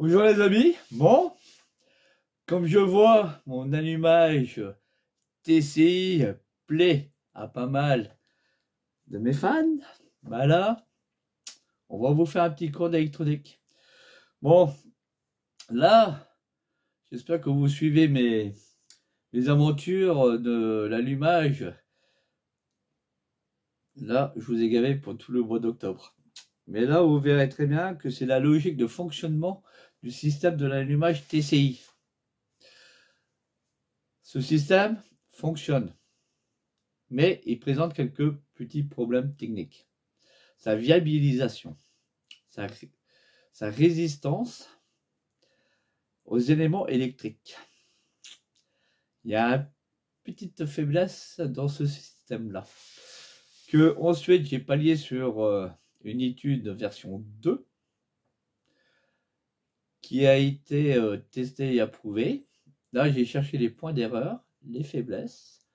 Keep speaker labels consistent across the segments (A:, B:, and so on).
A: Bonjour les amis, bon, comme je vois mon allumage TCI plaît à pas mal de mes fans, bah là, on va vous faire un petit cours d'électronique. Bon, là, j'espère que vous suivez mes aventures de l'allumage. Là, je vous ai gavé pour tout le mois d'octobre. Mais là, vous verrez très bien que c'est la logique de fonctionnement du système de l'allumage TCI. Ce système fonctionne, mais il présente quelques petits problèmes techniques. Sa viabilisation, sa résistance aux éléments électriques. Il y a une petite faiblesse dans ce système-là, que ensuite j'ai pallié sur une étude version 2 qui a été testée et approuvée. Là, j'ai cherché les points d'erreur, les faiblesses.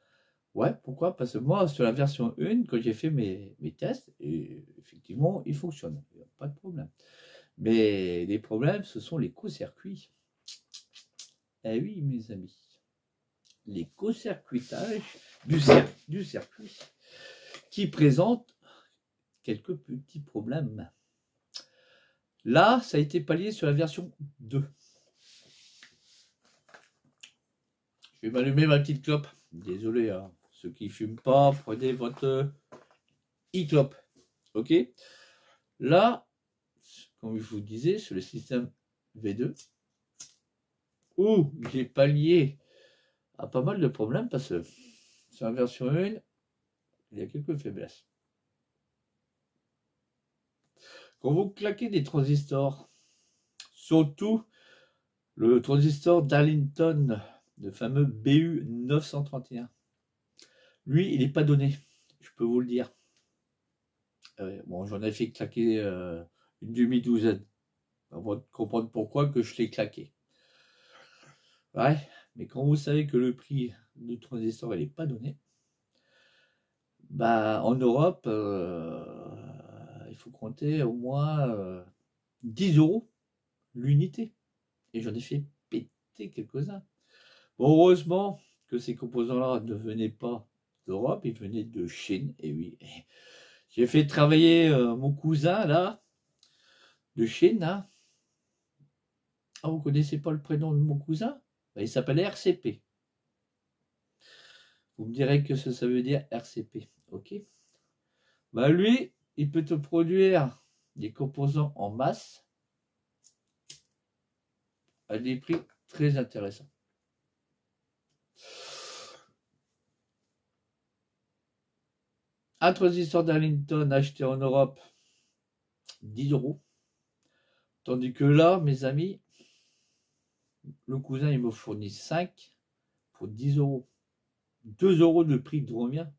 A: Ouais, pourquoi? Parce que moi, sur la version 1, quand j'ai fait mes tests, et effectivement, il fonctionne. Il n'y a pas de problème. Mais les problèmes, ce sont les court-circuits. Eh oui, mes amis. Les court-circuitages du circuit qui présentent quelques petits problèmes. Là, ça a été pallié sur la version 2. Je vais m'allumer ma petite clope. Désolé, hein. Ceux qui ne fument pas, prenez votre e-clope. Ok? Là, comme je vous disais, sur le système V2, où j'ai pallié à pas mal de problèmes parce que sur la version 1, il y a quelques faiblesses. Quand vous claquez des transistors, surtout le transistor d'Arlington, le fameux BU931, lui, il n'est pas donné, je peux vous le dire. Bon, j'en ai fait claquer une demi-douzaine. On va comprendre pourquoi que je l'ai claqué. Ouais, mais quand vous savez que le prix du transistor, il n'est pas donné, bah, en Europe, il faut compter au moins 10 € l'unité. Et j'en ai fait péter quelques-uns. Bon, heureusement que ces composants-là ne venaient pas d'Europe, ils venaient de Chine. Et oui, j'ai fait travailler mon cousin là, de Chine. Hein. Ah, vous connaissez pas le prénom de mon cousin? Il s'appelle RCP. Vous me direz que ça veut dire RCP. Ok. Bah lui, il peut te produire des composants en masse à des prix très intéressants. Un transistor d'Arlington acheté en Europe, 10 €. Tandis que là, mes amis, le cousin, il me fournit 5 pour 10 €. 2 € de prix de revient.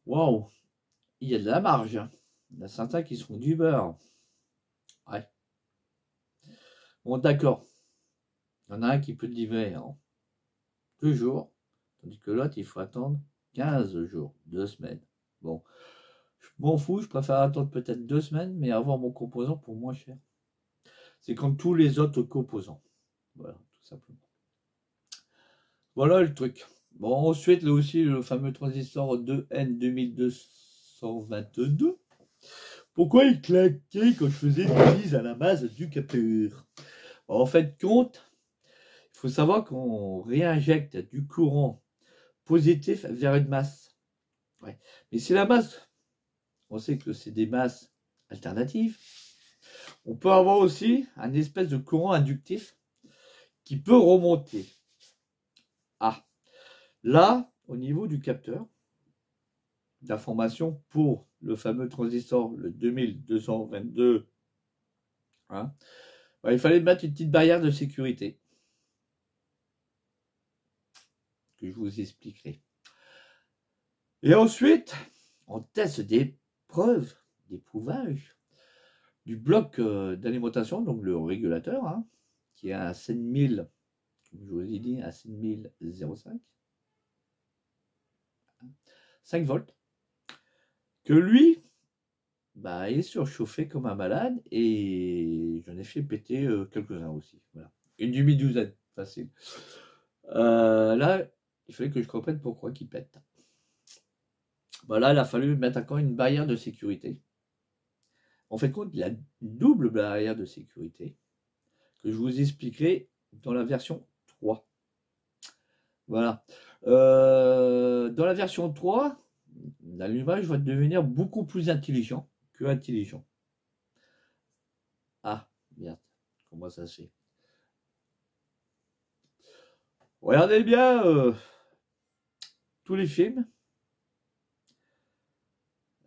A: Waouh! Il y a de la marge. Hein. Il y en a certains qui se font du beurre. Ouais. Bon, d'accord. Il y en a un qui peut livrer en 2 jours, tandis que l'autre, il faut attendre 15 jours, 2 semaines. Bon, je m'en fous, je préfère attendre peut-être 2 semaines, mais avoir mon composant pour moins cher. C'est comme tous les autres composants. Voilà, tout simplement. Voilà le truc. Bon, ensuite, là aussi, le fameux transistor 2N2222. Pourquoi il claquait quand je faisais une prise à la base du capteur? En fait, compte, il faut savoir qu'on réinjecte du courant positif vers une masse. Ouais. Mais si la masse, on sait que c'est des masses alternatives, on peut avoir aussi un espèce de courant inductif qui peut remonter. Ah, là, au niveau du capteur d'information pour le fameux transistor, le 2222, hein, bah, il fallait mettre une petite barrière de sécurité que je vous expliquerai. Et ensuite, on teste des preuves, d'éprouvage du bloc d'alimentation, donc le régulateur, hein, qui est à 7000, comme je vous ai dit, à 7005, 5 volts, que lui, bah, il est surchauffé comme un malade et j'en ai fait péter quelques-uns aussi. Voilà. Une demi-douzaine, facile. Là, il fallait que je comprenne pourquoi il pète. Bah là, il a fallu mettre encore une barrière de sécurité. En fait, compte, il y a une double barrière de sécurité que je vous expliquerai dans la version 3. Voilà. Dans la version 3, l'allumage va devenir beaucoup plus intelligent que intelligent. Ah, merde. Comment ça se fait? Regardez bien tous les films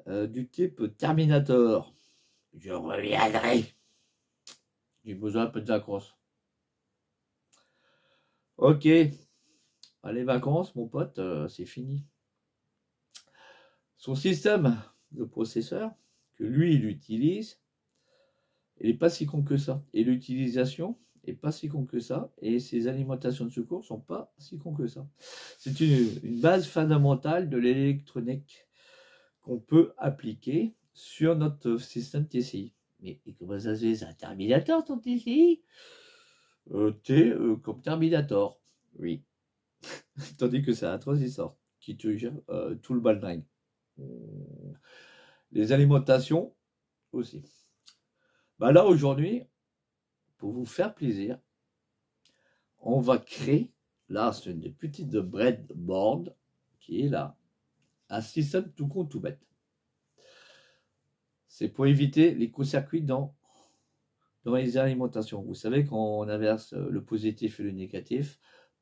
A: du type Terminator. Je reviendrai. J'ai besoin un peu de vacances. Ok. Les vacances, mon pote, c'est fini. Son système de processeur, que lui, il utilise, il n'est pas si con que ça. Et l'utilisation n'est pas si con que ça. Et ses alimentations de secours ne sont pas si cons que ça. C'est une base fondamentale de l'électronique qu'on peut appliquer sur notre système TCI. Mais comment ça se fait? C'est un Terminator ton TCI? T'es comme Terminator. Oui. Tandis que c'est un transistor qui te gère tout le baldring. Les alimentations aussi. Bah là aujourd'hui, pour vous faire plaisir, on va créer, là c'est une petite breadboard qui est là, un système tout con tout bête. C'est pour éviter les courts-circuits dans les alimentations. Vous savez, quand on inverse le positif et le négatif,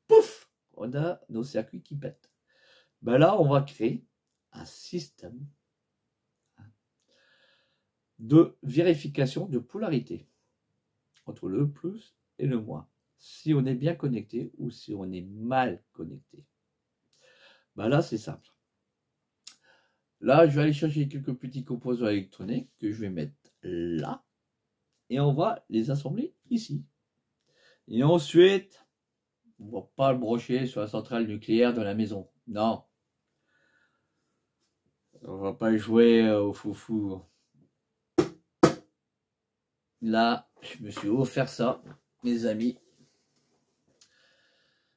A: pouf, on a nos circuits qui pètent. Ben là, on va créer un système de vérification de polarité entre le plus et le moins. Si on est bien connecté ou si on est mal connecté. Ben là, c'est simple. Là, je vais aller chercher quelques petits composants électroniques que je vais mettre là. Et on va les assembler ici. Et ensuite, on ne va pas le brancher sur la centrale nucléaire de la maison. Non. On va pas jouer au foufou. Là, je me suis offert ça, mes amis.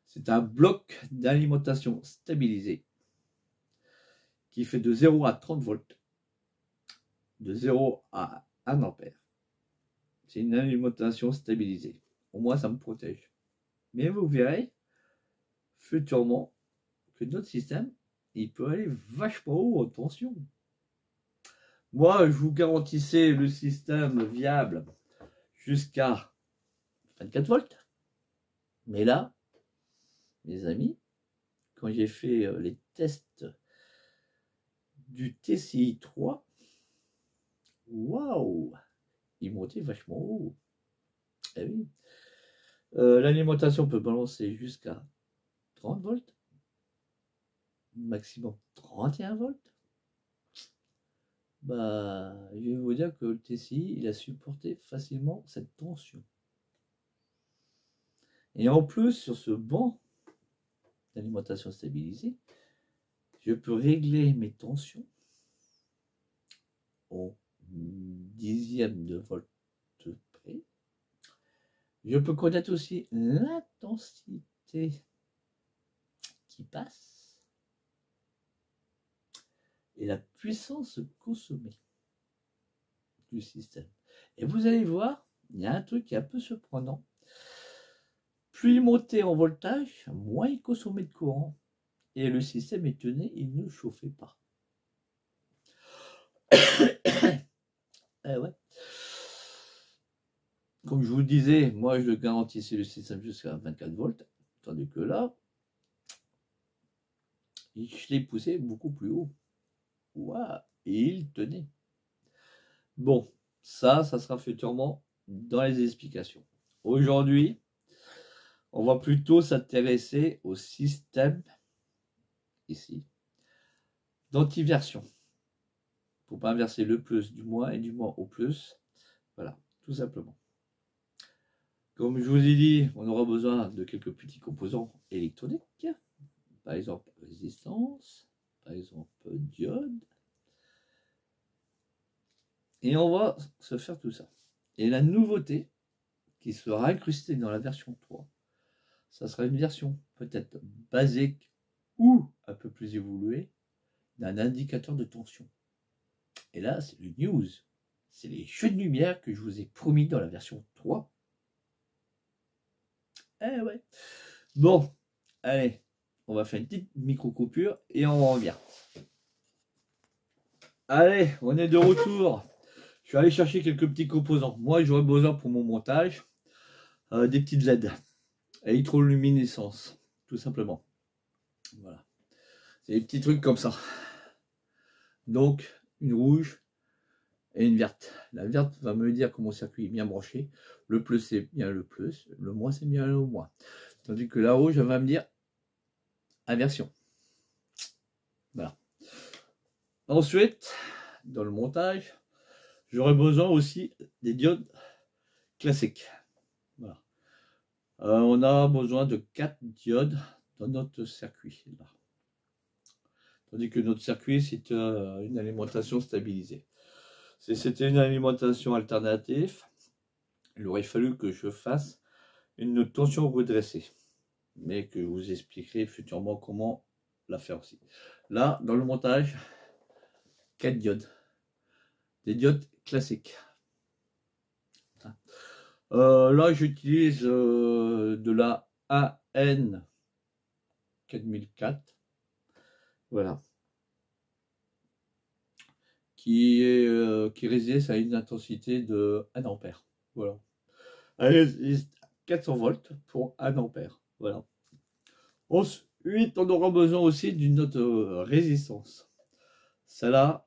A: C'est un bloc d'alimentation stabilisé qui fait de 0 à 30 volts, de 0 à 1 ampère. C'est une alimentation stabilisée. Au moins, ça me protège. Mais vous verrez, futurement, que notre système, il peut aller vachement haut en tension. Moi, je vous garantissais le système viable jusqu'à 24 volts. Mais là, mes amis, quand j'ai fait les tests du TCI 3, waouh, il montait vachement haut. Eh oui. L'alimentation peut balancer jusqu'à 30 volts, maximum 31 volts. Bah, je vais vous dire que le TCI, il a supporté facilement cette tension. Et en plus, sur ce banc d'alimentation stabilisée, je peux régler mes tensions au dixième de volt près. Je peux connaître aussi l'intensité qui passe et la puissance consommée du système. Et vous allez voir, il y a un truc qui est un peu surprenant. Plus il montait en voltage, moins il consommait de courant. Et le système étonné, il ne chauffait pas. Ouais. Comme je vous le disais, moi je garantissais le système jusqu'à 24 volts, tandis que là, je l'ai poussé beaucoup plus haut. Wow. Et il tenait. Bon, ça sera futurement dans les explications. Aujourd'hui, on va plutôt s'intéresser au système, ici, d'antiversion. Pour ne pas inverser le plus du moins et du moins au plus. Voilà, tout simplement. Comme je vous ai dit, on aura besoin de quelques petits composants électroniques. Par exemple, résistance, par exemple, diode. Et on va se faire tout ça. Et la nouveauté qui sera incrustée dans la version 3, ça sera une version peut-être basique ou un peu plus évoluée d'un indicateur de tension. Et là, c'est le news. C'est les jeux de lumière que je vous ai promis dans la version 3. Eh ouais. Bon, allez, on va faire une petite micro-coupure et on revient. Allez, on est de retour. Je suis allé chercher quelques petits composants. Moi, j'aurais besoin pour mon montage des petites LED à électroluminescence, tout simplement. Voilà. C'est des petits trucs comme ça. Donc, une rouge et une verte. La verte va me dire que mon circuit est bien branché. Le plus, c'est bien le plus. Le moins, c'est bien le moins. Tandis que la rouge, elle va me dire inversion. Voilà. Ensuite, dans le montage, j'aurai besoin aussi des diodes classiques. Voilà. On a besoin de 4 diodes dans notre circuit. Là. Tandis que notre circuit, c'est une alimentation stabilisée. Si c'était une alimentation alternative, il aurait fallu que je fasse une tension redressée. Mais que je vous expliquerai futurement comment la faire aussi. Là, dans le montage, 4 diodes. Des diodes classiques. Là, j'utilise de la AN 4004. Voilà. Qui résiste à une intensité de 1 ampère. Voilà. Elle résiste 400 volts pour 1 ampère. Voilà. Ensuite, on aura besoin aussi d'une autre résistance. Celle-là,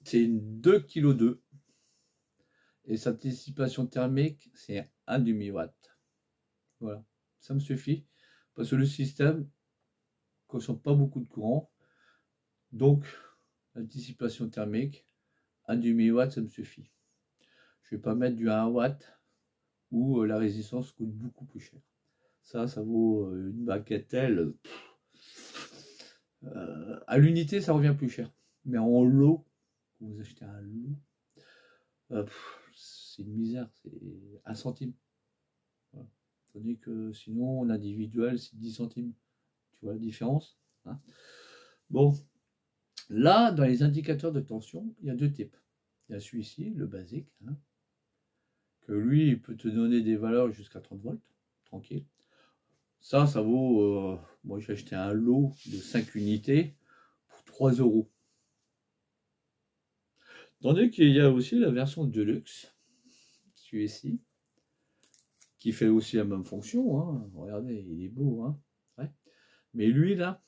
A: c'est une 2,2 kg. Et sa dissipation thermique, c'est 1 demi-watt. Voilà. Ça me suffit. Parce que le système ne consomme pas beaucoup de courant. Donc, la dissipation thermique, 1 demi-watt, ça me suffit. Je ne vais pas mettre du 1 watt où la résistance coûte beaucoup plus cher. Ça vaut une bagatelle. À l'unité, ça revient plus cher. Mais en lot, quand vous achetez un lot, c'est une misère, c'est 1 centime. Voilà. Tandis que sinon, en individuel, c'est 10 centimes. Tu vois la différence, hein? Bon, là, dans les indicateurs de tension, il y a 2 types. Il y a celui-ci, le basique, hein, que lui, il peut te donner des valeurs jusqu'à 30 volts, tranquille. Ça vaut, moi j'ai acheté un lot de 5 unités pour 3 €. Tandis qu'il y a aussi la version Deluxe, celui-ci, qui fait aussi la même fonction, hein. Regardez, il est beau, hein. Ouais. Mais lui, là,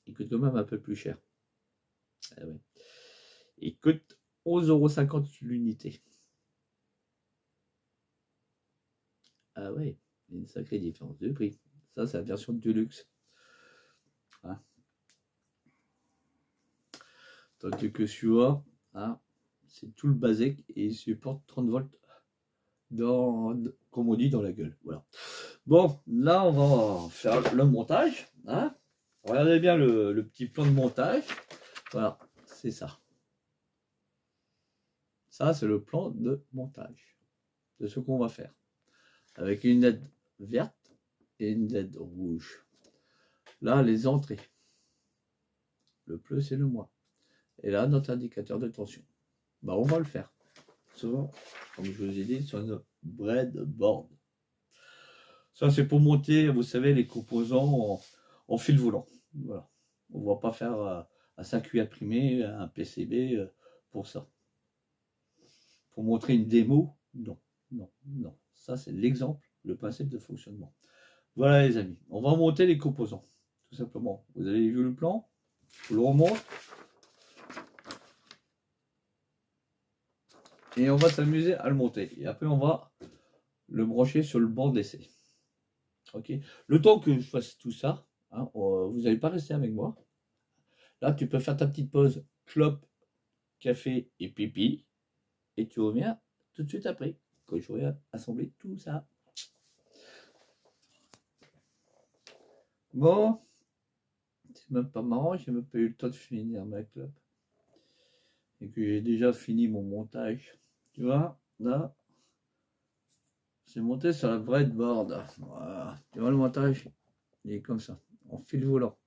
A: il coûte quand même un peu plus cher. Ah ouais. Il coûte 11,50 € l'unité. Ah ouais, il y a une sacrée différence de prix. Ça, c'est la version Deluxe. Hein. Tandis que celui-là, hein, c'est tout le basique et il supporte 30 volts comme on dit, dans la gueule. Voilà. Bon, là, on va faire le montage. Hein. Regardez bien le petit plan de montage. Voilà, c'est ça. Ça, c'est le plan de montage de ce qu'on va faire. Avec une LED verte et une LED rouge. Là, les entrées. Le plus et le moins. Et là, notre indicateur de tension. Bah, on va le faire. Souvent, comme je vous ai dit, sur une breadboard. Ça, c'est pour monter, vous savez, les composants en fil volant. Voilà. On ne va pas faire un circuit imprimé, un PCB pour ça. Pour montrer une démo, non, non, non. Ça, c'est l'exemple, le principe de fonctionnement. Voilà, les amis. On va monter les composants, tout simplement. Vous avez vu le plan? Je le remonte. Et on va s'amuser à le monter. Et après, on va le brancher sur le banc d'essai. Ok. Le temps que je fasse tout ça, hein, vous n'allez pas rester avec moi. Là, tu peux faire ta petite pause clope, café et pipi. Et tu reviens tout de suite après, quand j'aurai assemblé tout ça. Bon, c'est même pas marrant, j'ai même pas eu le temps de finir ma clope. et que j'ai déjà fini mon montage, tu vois, là, c'est monté sur la breadboard. Voilà. Tu vois le montage, il est comme ça, en fil volant.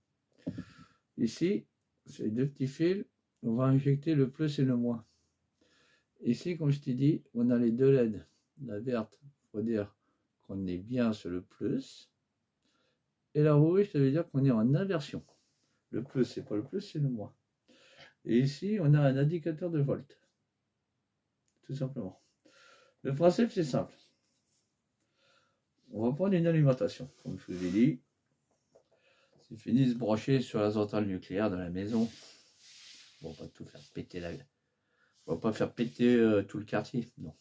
A: Ici, c'est 2 petits fils, on va injecter le plus et le moins. Ici, comme je t'ai dit, on a les 2 LED. La verte, il faut dire qu'on est bien sur le plus. Et la rouge, ça veut dire qu'on est en inversion. Le plus, c'est pas le plus, c'est le moins. Et ici, on a un indicateur de volt. Tout simplement. Le principe, c'est simple. On va prendre une alimentation. Comme je vous ai dit, c'est fini de se brancher sur la centrale nucléaire dans la maison. On va pas tout faire péter la gueule. On va pas faire péter tout le quartier. Non.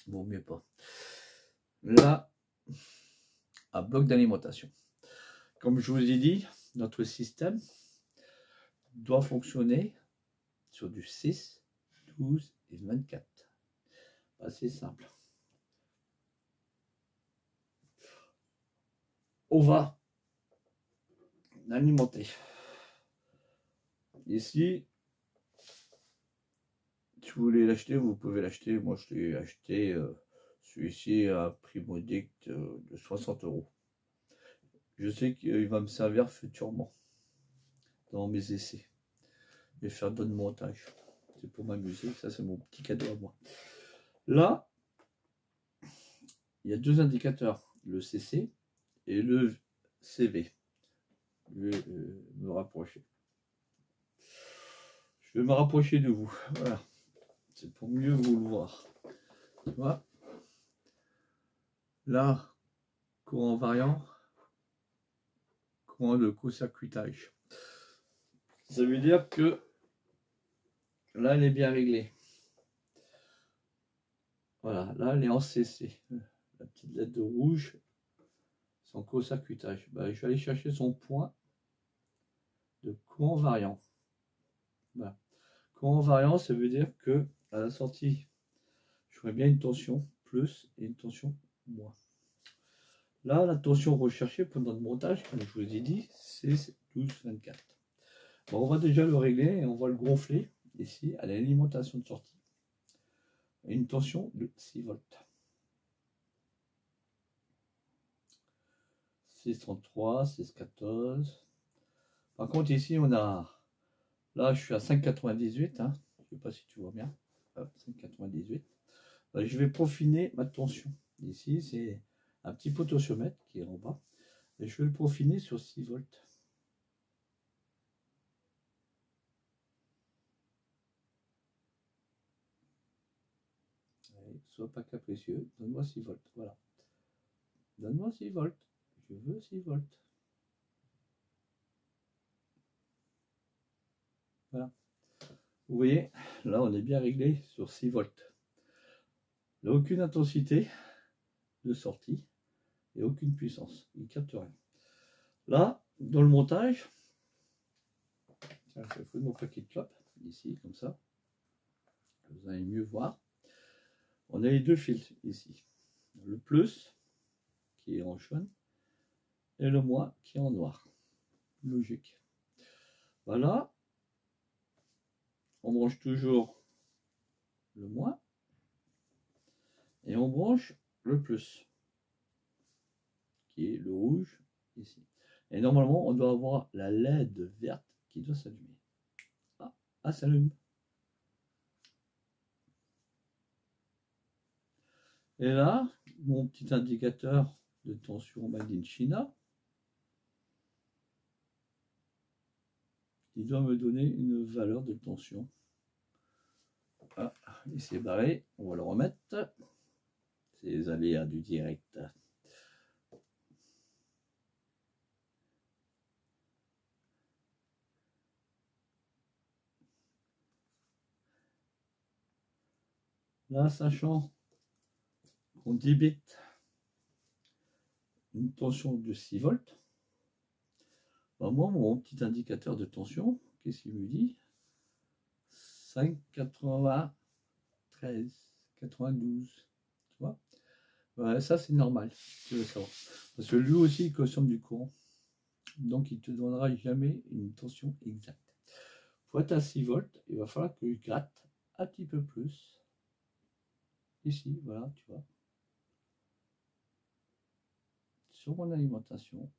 A: Vaut mieux pas. Là, un bloc d'alimentation. Comme je vous ai dit, notre système doit fonctionner sur du 6, 12 et 24. Assez simple. On va l'alimenter. Ici, si vous voulez l'acheter, vous pouvez l'acheter. Moi, je l'ai acheté celui-ci à un prix modique de 60 €. Je sais qu'il va me servir futurement dans mes essais. Je vais faire d'autres montages. C'est pour m'amuser. Ça, c'est mon petit cadeau à moi. Là, il y a 2 indicateurs, le CC et le CV. Je vais me rapprocher. Je vais me rapprocher de vous. Voilà. C'est pour mieux vous le voir. Tu vois? Là, courant variant, courant de court-circuitage. Ça veut dire que là, elle est bien réglée. Voilà, là, elle est en CC. La petite lettre de rouge, son court-circuitage. Ben, je vais aller chercher son point de courant variant. Voilà. Courant variant, ça veut dire que à la sortie, j'aurai bien une tension plus et une tension moins. Là, la tension recherchée pour notre montage, comme je vous ai dit, c'est 12-24. Bon, on va déjà le régler et on va le gonfler ici à l'alimentation de sortie. Une tension de 6 volts. 6,33, 6,14. Par contre, ici, on a... Là, je suis à 5,98. Hein. Je ne sais pas si tu vois bien. 5,98. Je vais profiner ma tension. Ici, c'est un petit potentiomètre qui est en bas. Et je vais le profiner sur 6 volts. Allez, sois pas capricieux. Donne-moi 6 volts. Voilà. Donne-moi 6 volts. Je veux 6 volts. Voilà. Vous voyez, là, on est bien réglé sur 6 volts. Il n'y a aucune intensité de sortie et aucune puissance. Il ne capte rien. Là, dans le montage, tiens, je vais foutre mon paquet de clopes ici, comme ça. Vous allez mieux voir. On a les 2 fils ici. Le plus, qui est en jaune, et le moins, qui est en noir. Logique. Voilà. On branche toujours le moins. Et on branche le plus, qui est le rouge ici. Et normalement, on doit avoir la LED verte qui doit s'allumer. Ah, elle s'allume. Et là, mon petit indicateur de tension Made in China, il doit me donner une valeur de tension. Ah, il s'est barré, on va le remettre. C'est les aléas du direct. Là, sachant qu'on débite une tension de 6 volts, ben moi, mon petit indicateur de tension, qu'est-ce qu'il me dit? 5,93, 92, tu vois? Ouais, ça, c'est normal, tu veux savoir. Parce que lui aussi, il consomme du courant. Donc, il ne te donnera jamais une tension exacte. Pour être à 6 volts, il va falloir que je gratte un petit peu plus. Ici, voilà, tu vois. Sur mon alimentation.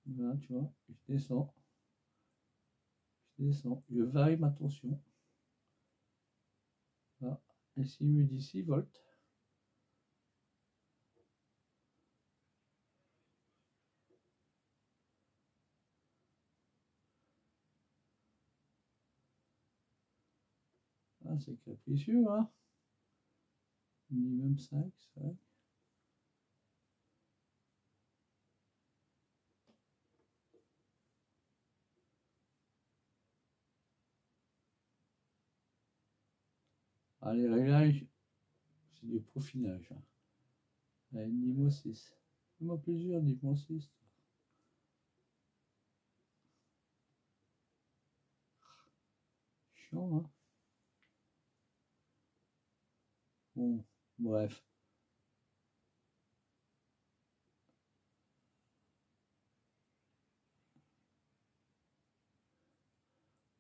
A: Voilà, tu vois, je descends. Je varie ma tension. Voilà. Ici, il me dit 6 volts. Ah, c'est capricieux, hein. Minimum 5, 5. Ah, les réglages, c'est du peaufinage. Hein. Allez, dis-moi 6. Fais-moi plaisir, dis-moi 6. Chiant, hein. Bon, bref.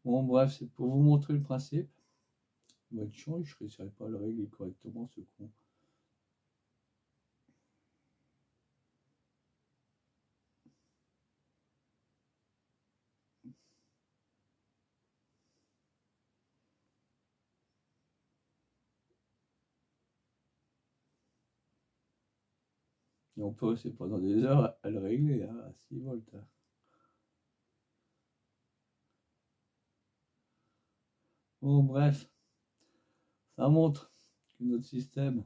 A: Bon, bref, c'est pour vous montrer le principe. Il va être chiant, je ne réussirai pas à le régler correctement, ce con. Et on peut aussi pendant des heures à le régler hein, à 6 volts. Hein. Bon, bref, ça montre que notre système,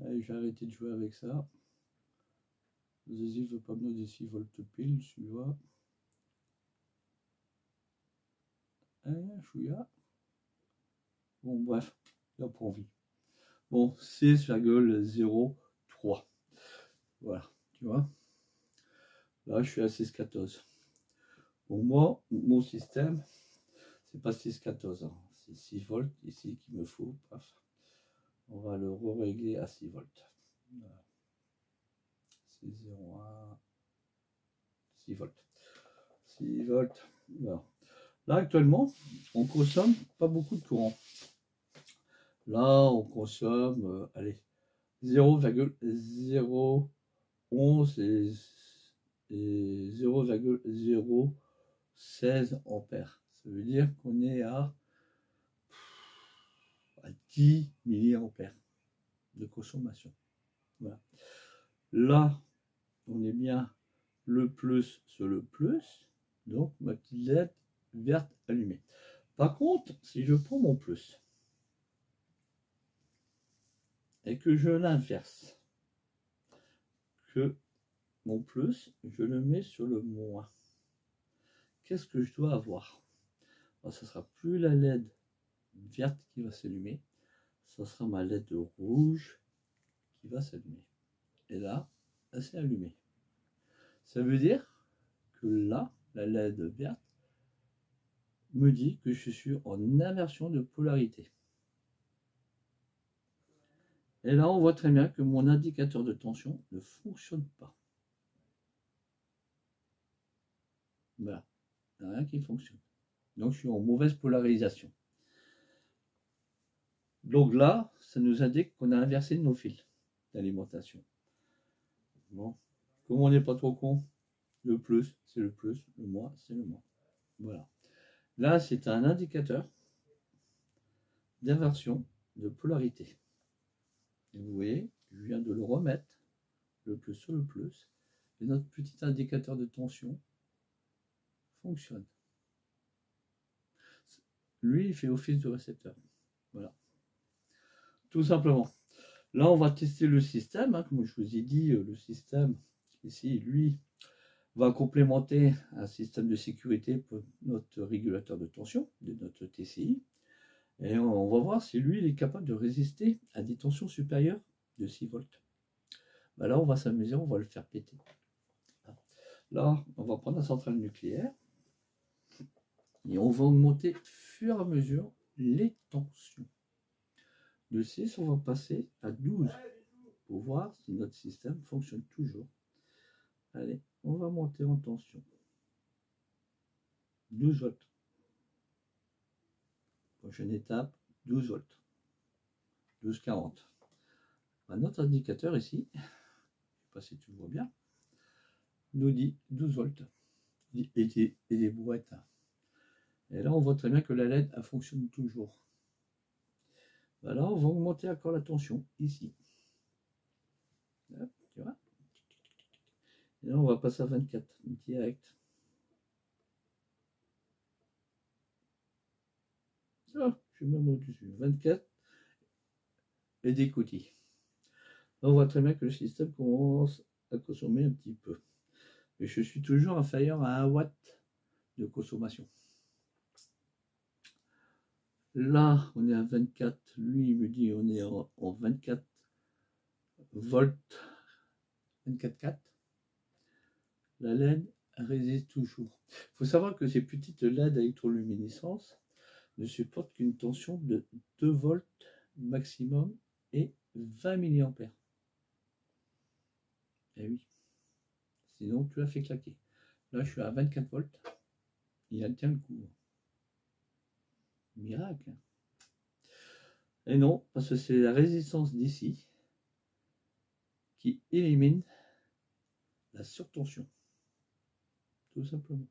A: allez, je vais arrêter de jouer avec ça. Zizi ne veut pas me donner 6 volts pile, celui-là. Chouïa. Bon, bref, il n'a pas envie. Bon, 6,03. Voilà, tu vois. Là, je suis à 6,14. Bon, moi, mon système, c'est pas 6,14. Hein. C'est 6 volts ici qu'il me faut. Paf. On va le régler à 6 volts. Voilà. 6,01. 6 volts. 6 volts. Voilà. Là, actuellement, on consomme pas beaucoup de courant. Là, on consomme, allez, 0,011 et 0,016 ampères. Ça veut dire qu'on est à 10 milliampères de consommation. Voilà. Là, on est bien le plus sur le plus, donc ma petite LED verte allumée. Par contre, si je prends mon plus et que je l'inverse, que mon plus, je le mets sur le moins, qu'est-ce que je dois avoir? Alors, ce ne sera plus la LED verte qui va s'allumer, ce sera ma LED rouge qui va s'allumer. Et là, elle s'est allumée. Ça veut dire que là, la LED verte me dit que je suis en inversion de polarité. Et là, on voit très bien que mon indicateur de tension ne fonctionne pas. Voilà, il n'y a rien qui fonctionne. Donc, je suis en mauvaise polarisation. Donc là, ça nous indique qu'on a inversé nos fils d'alimentation. Bon. Comme on n'est pas trop con, le plus, c'est le plus, le moins, c'est le moins. Voilà. Là, c'est un indicateur d'inversion de polarité. Et vous voyez, je viens de le remettre, le plus sur le plus, et notre petit indicateur de tension fonctionne. Lui, il fait office de récepteur. Voilà. Tout simplement. Là, on va tester le système. Hein, comme je vous ai dit, le système, ici, lui, va complémenter un système de sécurité pour notre régulateur de tension, de notre TCI. Et on va voir si lui, il est capable de résister à des tensions supérieures de 6 volts. Ben là, on va s'amuser, on va le faire péter. Là, on va prendre la centrale nucléaire et on va augmenter au fur et à mesure les tensions. De 6, on va passer à 12 pour voir si notre système fonctionne toujours. Allez, on va monter en tension. 12 volts. Prochaine étape, 12 volts. 12,40. Notre indicateur ici, je ne sais pas si tu le vois bien, nous dit 12 volts. Et des brouettes. Et là, on voit très bien que la LED elle fonctionne toujours. Alors, on va augmenter encore la tension ici. Hop, tu vois. Et là, on va passer à 24 direct. Oh, je suis même au-dessus. 24 et des coutilles. Là, on voit très bien que le système commence à consommer un petit peu. Mais je suis toujours inférieur à 1 watt de consommation. Là, on est à 24. Lui, il me dit on est en 24 volts. 24,4. La LED résiste toujours. Il faut savoir que ces petites LED à électroluminescence ne supportent qu'une tension de 2 volts maximum et 20 mA. Eh oui. Sinon, tu l'as fait claquer. Là, je suis à 24 volts. Et elle tient le coup. Miracle. Et non, parce que c'est la résistance d'ici qui élimine la surtension. Tout simplement.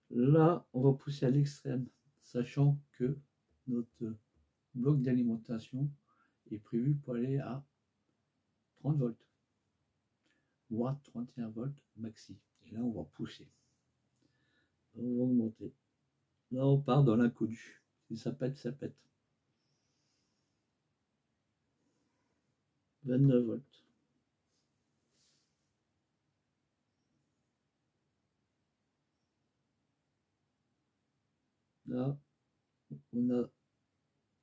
A: Là, on va pousser à l'extrême, sachant que notre bloc d'alimentation est prévu pour aller à 30 volts, voire 31 volts maxi. Et là, on va pousser. On va augmenter. Là, on part dans l'inconnu. Si ça pète, ça pète. 29 volts. Là, on a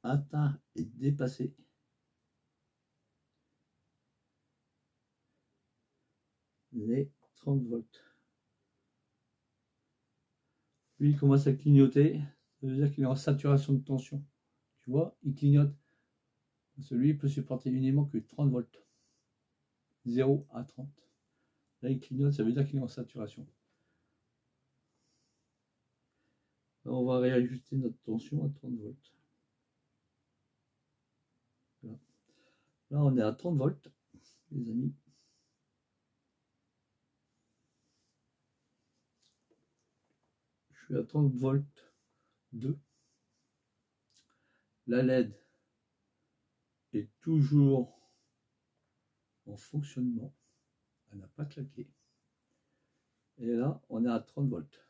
A: atteint et dépassé les 30 volts. Lui, il commence à clignoter. Ça veut dire qu'il est en saturation de tension. Tu vois, il clignote. Celui peut supporter uniquement que 30 volts. 0 à 30. Là, il clignote, ça veut dire qu'il est en saturation. Là, on va réajuster notre tension à 30 volts. Voilà. Là, on est à 30 volts, les amis. Je suis à 30 volts 2. La LED est toujours en fonctionnement. Elle n'a pas claqué. Et là, on est à 30 volts.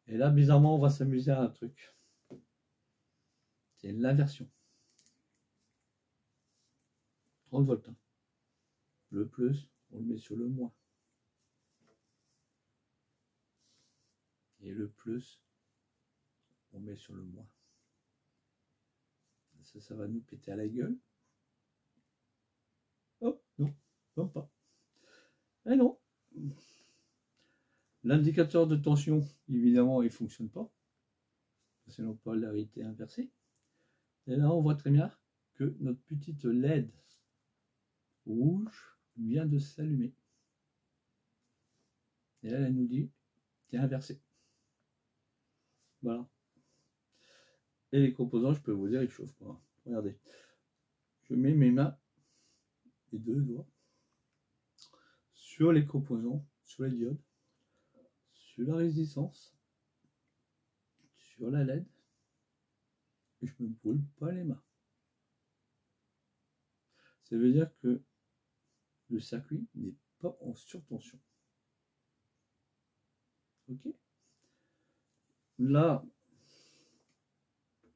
A: Et là, bizarrement, on va s'amuser à un truc. C'est l'inversion. 30 volts. Le plus, on le met sur le moins. Et le plus, on met sur le moins. Ça va nous péter à la gueule. Oh, non, non pas. Eh non. L'indicateur de tension, évidemment, il ne fonctionne pas. C'est non pas la polarité inversée. Et là, on voit très bien que notre petite LED rouge vient de s'allumer. Et là, elle nous dit, t'es inversé. Voilà. Et les composants, je peux vous dire, ils chauffent pas. Regardez. Je mets mes mains, les deux doigts, sur les composants, sur les diodes, sur la résistance, sur la LED, et je ne me brûle pas les mains. Ça veut dire que le circuit n'est pas en surtension. Ok. Là,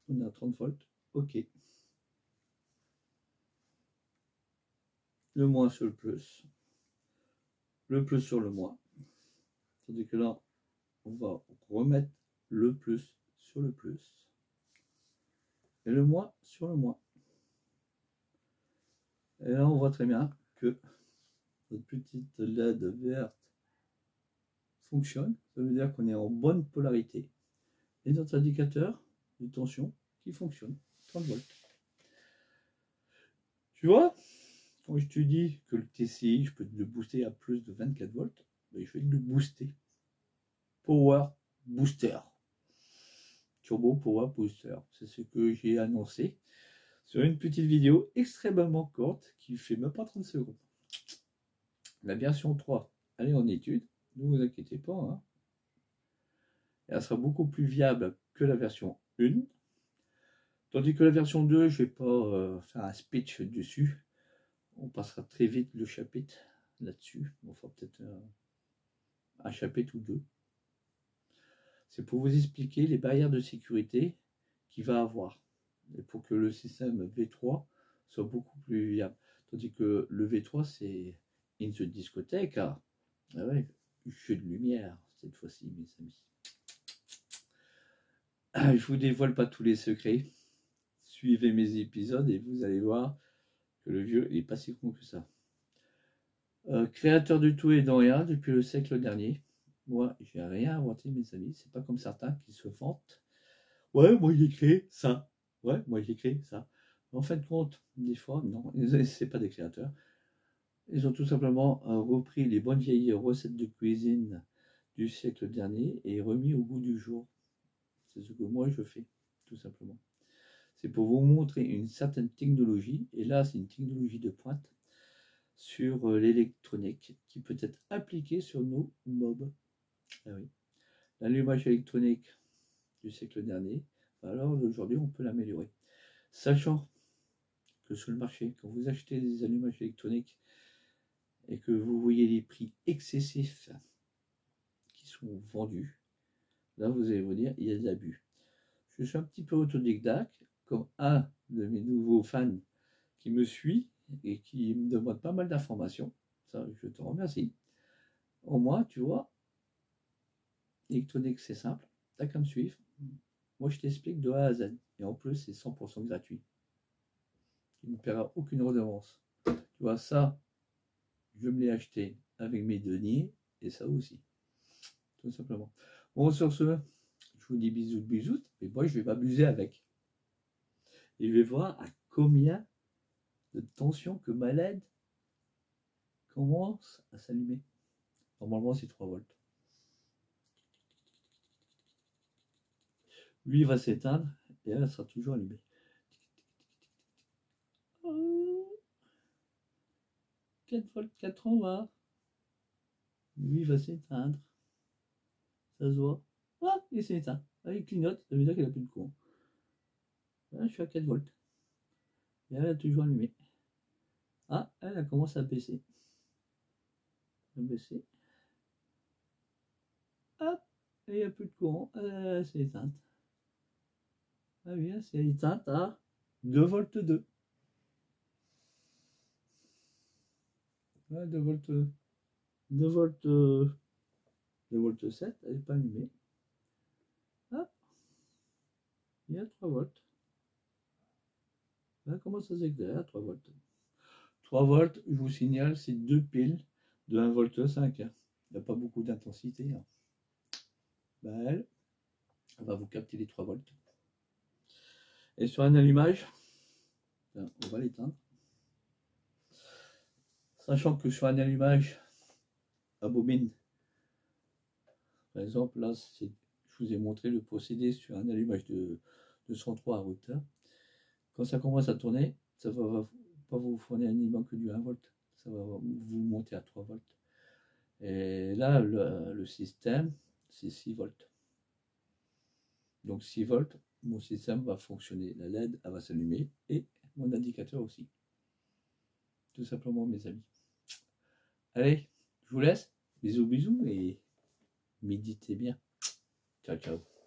A: on est à 30 volts. Ok. Le moins sur le plus sur le moins. Tandis que là, on va remettre le plus sur le plus et le moins sur le moins. Et là, on voit très bien que notre petite LED verte fonctionne. Ça veut dire qu'on est en bonne polarité. Et notre indicateur de tension qui fonctionne. 30 volts. Tu vois, quand je te dis que le TCI, je peux le booster à plus de 24 volts, ben je vais le booster. Power Booster. Turbo Power Booster. C'est ce que j'ai annoncé sur une petite vidéo extrêmement courte qui fait même pas 30 secondes. La version 3, elle est en étude, ne vous inquiétez pas. Hein. Elle sera beaucoup plus viable que la version 1. Tandis que la version 2, je ne vais pas faire un speech dessus. On passera très vite le chapitre là-dessus. On fera peut-être un chapitre ou deux. C'est pour vous expliquer les barrières de sécurité qu'il va avoir. Et pour que le système V3 soit beaucoup plus viable. Tandis que le V3, c'est in the discothèque. Ah ouais, jeu de lumière cette fois-ci, mes amis. Je ne vous dévoile pas tous les secrets. Suivez mes épisodes et vous allez voir que le vieux n'est pas si con que ça. Créateur du tout et de rien depuis le siècle dernier. Moi, j'ai rien inventé, mes amis. C'est pas comme certains qui se vantent. Ouais, moi j'ai créé ça. Ouais, moi j'ai créé ça. En fin de compte, des fois, non, c'est pas des créateurs. Ils ont tout simplement repris les bonnes vieilles recettes de cuisine du siècle dernier et remis au goût du jour. C'est ce que moi je fais, tout simplement. C'est pour vous montrer une certaine technologie, et là c'est une technologie de pointe, sur l'électronique qui peut être appliquée sur nos mobs. Ah oui. L'allumage électronique du siècle dernier, alors aujourd'hui on peut l'améliorer. Sachant que sur le marché, quand vous achetez des allumages électroniques et que vous voyez les prix excessifs qui sont vendus, là vous allez vous dire il y a des abus. Je suis un petit peu autodidacte, comme un de mes nouveaux fans qui me suit et qui me demande pas mal d'informations. Ça, je te remercie. Au moins, tu vois, l'électronique, c'est simple. T'as qu'à me suivre. Moi, je t'explique de A à Z. Et en plus, c'est 100% gratuit. Tu ne paieras aucune redevance. Tu vois, ça, je me l'ai acheté avec mes deniers. Et ça aussi. Tout simplement. Bon, sur ce, je vous dis bisous, bisous. Et moi, je vais m'amuser avec. Et je vais voir à combien de tension que ma LED commence à s'allumer. Normalement, c'est 3 volts. Lui, il va s'éteindre et elle sera toujours allumée. 4 volts 80. Lui, il va s'éteindre. Ça se voit. Ah, il s'est éteint. Ah, il clignote, ça veut dire qu'il n'a plus de courant. Là, je suis à 4 volts. Et elle est toujours allumée. Ah, elle commence à baisser. Elle a baissé. Hop, et il n'y a plus de courant. Elle s'est éteinte. Ah oui, elle s'est éteinte à 2 volts 2. Ouais, 2 volts 2 volts 2 volts 7, elle n'est pas allumée. Hop, il y a 3 volts. Là, comment ça s'éclaire à 3 volts. 3 volts, je vous signale, c'est 2 piles de 1 volt 5. Il n'y a pas beaucoup d'intensité. Hein. Ben, elle va vous capter les 3 volts. Et sur un allumage, on va l'éteindre. Sachant que sur un allumage à bobine, par exemple, là, je vous ai montré le procédé sur un allumage de 103 à routeur. Quand ça commence à tourner, ça ne va pas vous fournir uniquement que du 1 volt. Ça va vous monter à 3 volts. Et là, le système, c'est 6 volts. Donc 6 volts, mon système va fonctionner. La LED, elle va s'allumer et mon indicateur aussi. Tout simplement, mes amis. Allez, je vous laisse. Bisous, bisous et méditez bien. Ciao, ciao.